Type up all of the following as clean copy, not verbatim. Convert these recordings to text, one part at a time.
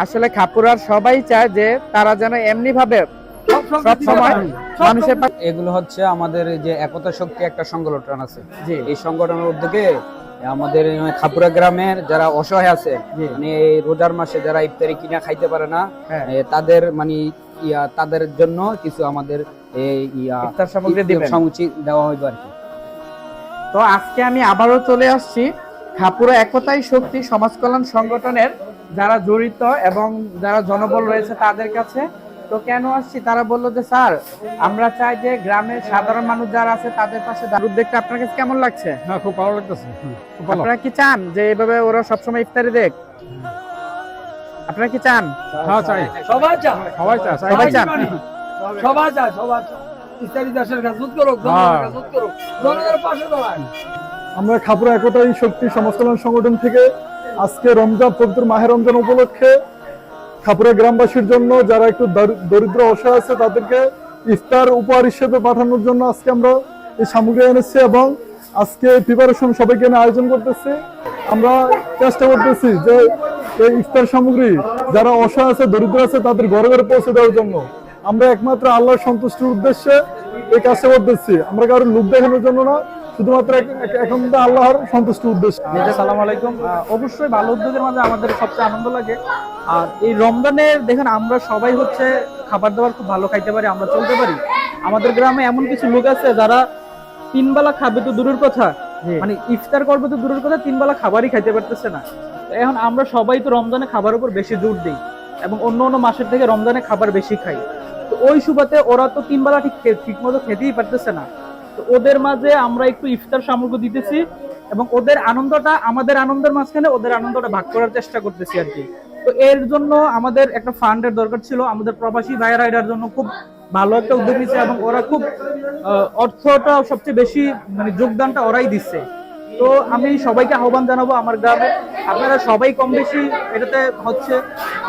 আসলে খাপুরার সবাই চায় যে তারা যেন এমনি ভাবে সব সময় মানুষের এগুলো হচ্ছে আমাদের যে একতা শক্তি একটা সংগঠন আছে, জি এই সংগঠনের উদ্যোগে আমাদের খাপুরা গ্রামের যারা অসহায় আছে, মানে এই রোজার মাসে যারা ইফতারি কিনা খাইতে পারে না, তাদের মানে তাদের জন্য কিছু আমাদের ইফতার সামগ্রী দিবেন, সমুচিত দেওয়া হইবে আর কি। তো আজকে আমি আবারও চলে আসছি খাপুরা একতাই শক্তি সমাজ কল্যাণ সংগঠনের যারা জড়িত এবং যারা জনবল রয়েছে তাদের কাছে। তো কেন আসছি, তারা বললো যে স্যার আমরা চাই যে গ্রামের সাধারণ মানুষ যারা আছে তাদের পাশে দাঁড়ানোর উদ্যোগটা আপনার কাছে কেমন লাগছে? হ্যাঁ, খুব ভালো লাগতেছে। আপনারা কি চান যে এইভাবে ওরা সবসময় ইফতারি দেখ? আপনারা কি চান? হ্যাঁ, চাই। সবাই চায়, সবাই চায়, সবাই চান। সবাই চায়, সবাই চায়। ইত্যাদি দেশের কাজ করুক, জনগণের কাজ করুক, জনগণের পাশে দাঁড়ায়। আমরা খাপুরা একতাই শক্তি সমাজ কল্যাণ সংগঠন থেকে আজকে রমজান, পবিত্র মাহে রমজান উপলক্ষে খাপুরা গ্রামবাসীর জন্য যারা একটু দরিদ্র অসহায় আছে তাদেরকে ইফতার উপহার হিসেবে পাঠানোর জন্য আজকে আমরা এই সামগ্রী এনেছি এবং আজকে প্রিপারেশন সবাইকে এনে আয়োজন করতেছি। আমরা চেষ্টা করতেছি যে এই ইফতার সামগ্রী যারা অসহায় আছে, দরিদ্র আছে, তাদের ঘরে ঘরে পৌঁছে দেওয়ার জন্য আমরা একমাত্র আল্লাহর সন্তুষ্টির উদ্দেশ্যে এই কাজটা করতেছি। আমরা কারোর লোক দেখানোর জন্য না, শুধুমাত্র এখন আল্লাহর সন্তুষ্টির উদ্দেশ্যে। আসসালামু আলাইকুম। অবশ্যই ভালো উদ্যোগের মাঝে আমাদের সবচেয়ে আনন্দ লাগে। আর এই রমজানের দেখেন আমরা সবাই হচ্ছে খাবার দাবার খুব ভালো খাইতে পারি, আমরা চলতে পারি। আমাদের গ্রামে এমন কিছু লোক আছে যারা 3 বেলা খাবে তো দূরের কথা, মানে ইফতার করবে তো দূরের কথা, 3 বেলা খাবারই খাইতে পারতেছে না। এখন আমরা সবাই তো রমজানে খাবার উপর বেশি জোর দিই এবং অন্য অন্য মাসের থেকে রমজানে খাবার বেশি খাই। তো ওই সুবাদে ওরা তো 3 বেলা ঠিক মতো খেতেই পারতেছে না। তো ওদের মাঝে আমরা একটু ইফতার সামগ্রী দিতেছি এবং ওদের আনন্দটা আমাদের আনন্দের মাঝখানে ওদের আনন্দটা ভাগ করার চেষ্টা করতেছি আর কি। তো এর জন্য আমাদের একটা ফান্ডের দরকার ছিল। আমাদের প্রবাসী ভাইয়েরা এটার জন্য খুব ভালো একটা উদ্যোগ নিচ্ছে এবং ওরা খুব অর্থটা সবচেয়ে বেশি মানে যোগদানটা ওরাই দিচ্ছে। তো আমি সবাইকে আহ্বান জানাবো আমার গ্রামে আপনারা সবাই কম বেশি এটাতে হচ্ছে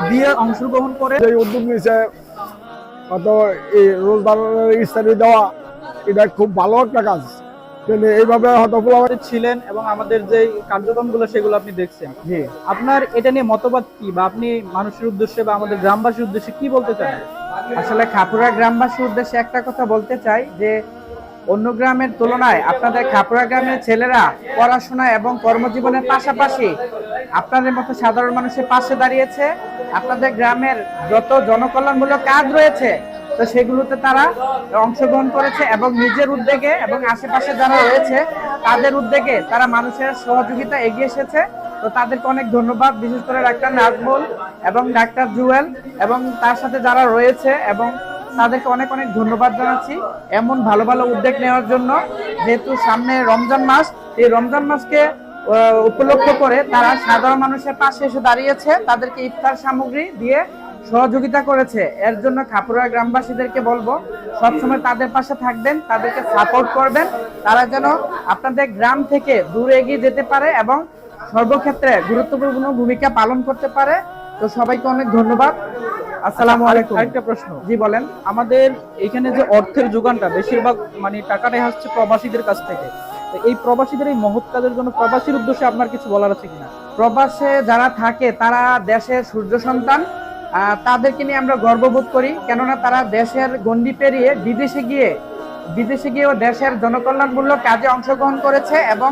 দিয়ে অংশগ্রহণ করে এই উদ্যোগ নিয়েছে, কত এই রোজদার ইফতারি দেওয়া, এটা খুব ভালো একটা কাজ। কিন্তু এইভাবে হয়তো ছিলেন এবং আমাদের যে কার্যক্রমগুলো সেগুলো আপনি দেখছেন। জি, আপনার এটা নিয়ে মতবাদ কি, বা আপনি মানুষের উদ্দেশ্যে বা আমাদের গ্রামবাসীর উদ্দেশ্যে কি বলতে চান? আসলে খাপুরা গ্রামবাসীর উদ্দেশ্যে একটা কথা বলতে চাই যে অন্য গ্রামের তুলনায় আপনাদের খাপুরা গ্রামের ছেলেরা পড়াশোনা এবং কর্মজীবনের পাশাপাশি আপনাদের মতো সাধারণ মানুষের পাশে দাঁড়িয়েছে। আপনাদের গ্রামের যত জনকল্যাণমূলক কাজ রয়েছে তো সেগুলোতে তারা অংশগ্রহণ করেছে এবং নিজের উদ্যোগে এবং আশেপাশে যারা রয়েছে তাদের উদ্যোগে তারা মানুষের সহযোগিতা এগিয়ে এসেছে। তো তাদেরকে অনেক ধন্যবাদ, বিশেষ করে ডাক্তার নাজমুল এবং ডাক্তার জুয়েল এবং তার সাথে যারা রয়েছে, এবং তাদেরকে অনেক অনেক ধন্যবাদ জানাচ্ছি এমন ভালো ভালো উদ্যোগ নেওয়ার জন্য। যেহেতু সামনে রমজান মাস, এই রমজান মাসকে উপলক্ষ করে তারা সাধারণ মানুষের পাশে এসে দাঁড়িয়েছে, তাদেরকে ইফতার সামগ্রী দিয়ে সহযোগিতা করেছে। এর জন্য খাপুরা গ্রামবাসীদেরকে বলবো সবসময় তাদের পাশে থাকবেন, তাদেরকে সাপোর্ট করবেন, তারা যেন আপনাদের গ্রাম থেকে দূরে এগিয়ে যেতে পারে এবং সর্বক্ষেত্রে গুরুত্বপূর্ণ ভূমিকা পালন করতে পারে। তো সবাইকে অনেক ধন্যবাদ। আসসালামু আলাইকুম। একটা প্রশ্ন, জি বলেন। আমাদের এখানে যে অর্থের যোগানটা বেশিরভাগ মানে টাকাটাই আসছে প্রবাসীদের কাছ থেকে। এই প্রবাসীদের এই মহৎ কাজের জন্য প্রবাসীর উদ্দেশ্যে আপনার কিছু বলার আছে কিনা? প্রবাসে যারা থাকে তারা দেশের সূর্য সন্তান, তাদেরকে নিয়ে আমরা গর্ববোধ করি, কেননা তারা দেশের গণ্ডি পেরিয়ে বিদেশে গিয়েও দেশের জনকল্যাণমূলক কাজে অংশগ্রহণ করেছে এবং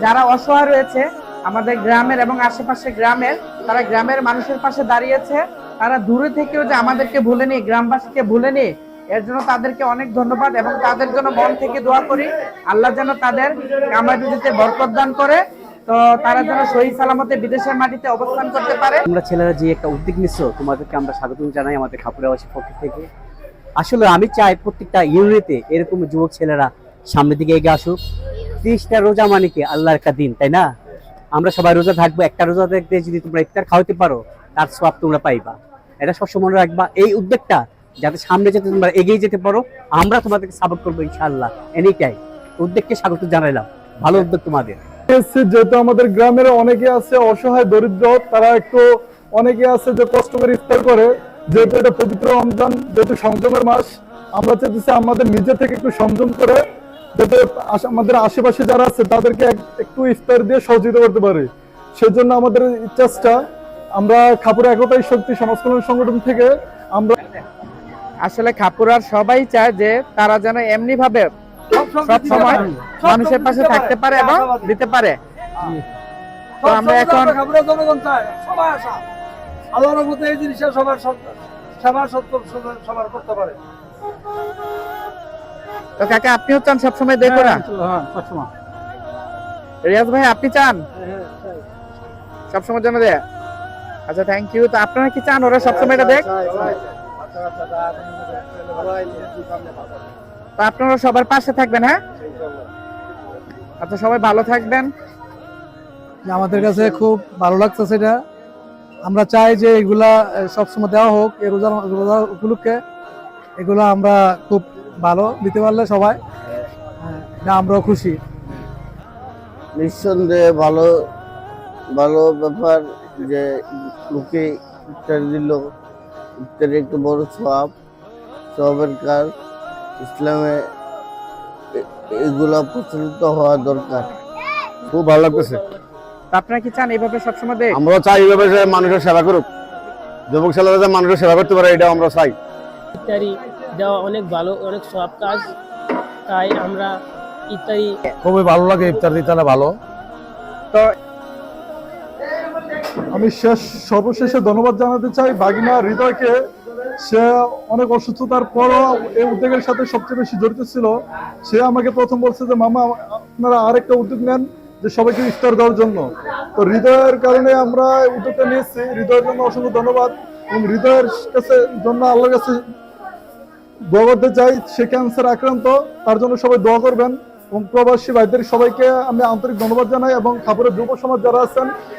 যারা অসহায় রয়েছে আমাদের গ্রামের এবং আশেপাশে গ্রামের, তারা গ্রামের মানুষের পাশে দাঁড়িয়েছে। তারা দূরে থেকেও যে আমাদেরকে ভুলেনি, গ্রামবাসীকে ভুলেনি, এর জন্য তাদেরকে অনেক ধন্যবাদ এবং তাদের জন্য মন থেকে দোয়া করি আল্লাহ যেন তাদের কামাই রুজিতে বরকত দান করে, তো তারা যেন সহি সালামতে বিদেশের মাটিতে অবস্থান করতে পারে। তোমরা ছেলেরা যে একটা উদ্যোগ নিচ্ছ, তোমাদেরকে আমরা স্বাগত জানাই আমাদের খাপুরাবাসীর পক্ষ থেকে। আসলে আমি চাই প্রত্যেকটা ইউনিটে এরকম যুবক ছেলেরা সামনের দিকে এগিয়ে আসুক। 30টা রোজা মানে কি আল্লাহর একটা দিন, তাই না? আমরা সবাই রোজা থাকবো, একটা রোজা দেখতে যদি তোমরা ইফতার খাওয়াতে পারো তার সওয়াব তোমরা পাইবা। এটা সবসময় মনে রাখবা, এই উদ্যোগটা যাতে সামনে যাতে তোমরা এগিয়ে যেতে পারো, আমরা তোমাদেরকে সাপোর্ট করবো ইনশাআল্লাহ। এনি টাইম উদ্যোগকে স্বাগত জানাইলাম, ভালো উদ্যোগ তোমাদের। যেহেতু আমাদের গ্রামের অনেকে আছে অসহায় দরিদ্র, তারা একটু অনেকে আছে যে কষ্ট করে ইফতার করে, যেহেতু এটা পবিত্র রমজান, যেহেতু সংযমের মাস, আমরা চাইতেছি আমাদের নিজে থেকে একটু সংযম করে যাতে আমাদের আশেপাশে যারা আছে তাদেরকে একটু ইফতার দিয়ে সহযোগিতা করতে পারে। সেজন্য আমাদের চেষ্টা আমরা খাপুরা একতাই শক্তি সমাজ কল্যাণ সংগঠন থেকে আমরা আসলে খাপুরার সবাই চায় যে তারা যেন এমনি ভাবে সব সময় মানুষের পাশে থাকতে পারে এবং দিতে পারে। তো আমরা এখন খাপুরা জনগণ চায় সবাই আসা, আল্লাহর রহমতে এই জিনিসটা সবার সেবা সত্য সবার করতে পারে। তো কাকা আপনিও চান সবসময় দেখো না? রিয়াজ ভাই আপনি চান সবসময় জন্য দেয়? আচ্ছা থ্যাংক ইউ। তো আপনারা কি চান ওরা সবসময় এটা দেখ? তো আপনারা সবার পাশে থাকবেন, হ্যাঁ? আচ্ছা সবাই ভালো থাকবেন। আমাদের কাছে খুব ভালো লাগছে সেটা। আমরা চাই যে এগুলা সবসময় দেওয়া হোক, এই রোজা উপলক্ষে এগুলা আমরা খুব ভালো দিতে পারলে সবাই আমরাও খুশি। নিঃসন্দেহে ভালো ভালো ব্যাপার যে লোকে ইফতারি দিল, ইফতারি একটু বড় সওয়াবের কাজ। ইসলামে এগুলা প্রচলিত হওয়া দরকার। খুব ভালো লাগতেছে। তো আপনারা কি চান এইভাবে সবসময় দেখ? আমরা চাই এইভাবে যে মানুষের সেবা করুক, যুবক ছেলেরা যে মানুষের সেবা করতে পারে এটা আমরা চাই। ইফতারি দেওয়া অনেক ভালো, অনেক সব কাজ, তাই আমরা ইফতারি খুবই ভালো লাগে, ইফতার দিতে ভালো। আমি সর্বশেষে ধন্যবাদ জানাতে চাই বাগিনা হৃদয়কে। সে অনেক অসুস্থতার পরও এই উদ্যোগের সাথে সবচেয়ে বেশি জড়িত ছিল। সে আমাকে প্রথম বলছে যে মামা আপনারা আরেকটা উদ্যোগ নেন যে সবাইকে ইফতার দেওয়ার জন্য। তো হৃদয়ের কারণে আমরা উদ্যোগটা নিয়েছি। হৃদয়ের জন্য অসংখ্য ধন্যবাদ এবং হৃদয়ের কাছে জন্য আল্লাহর কাছে দোয়া করতে চাই। সে ক্যান্সার আক্রান্ত, তার জন্য সবাই দোয়া করবেন এবং প্রবাসী ভাইদের সবাইকে আমি আন্তরিক ধন্যবাদ জানাই এবং খাপুরের যুব সমাজ যারা আছেন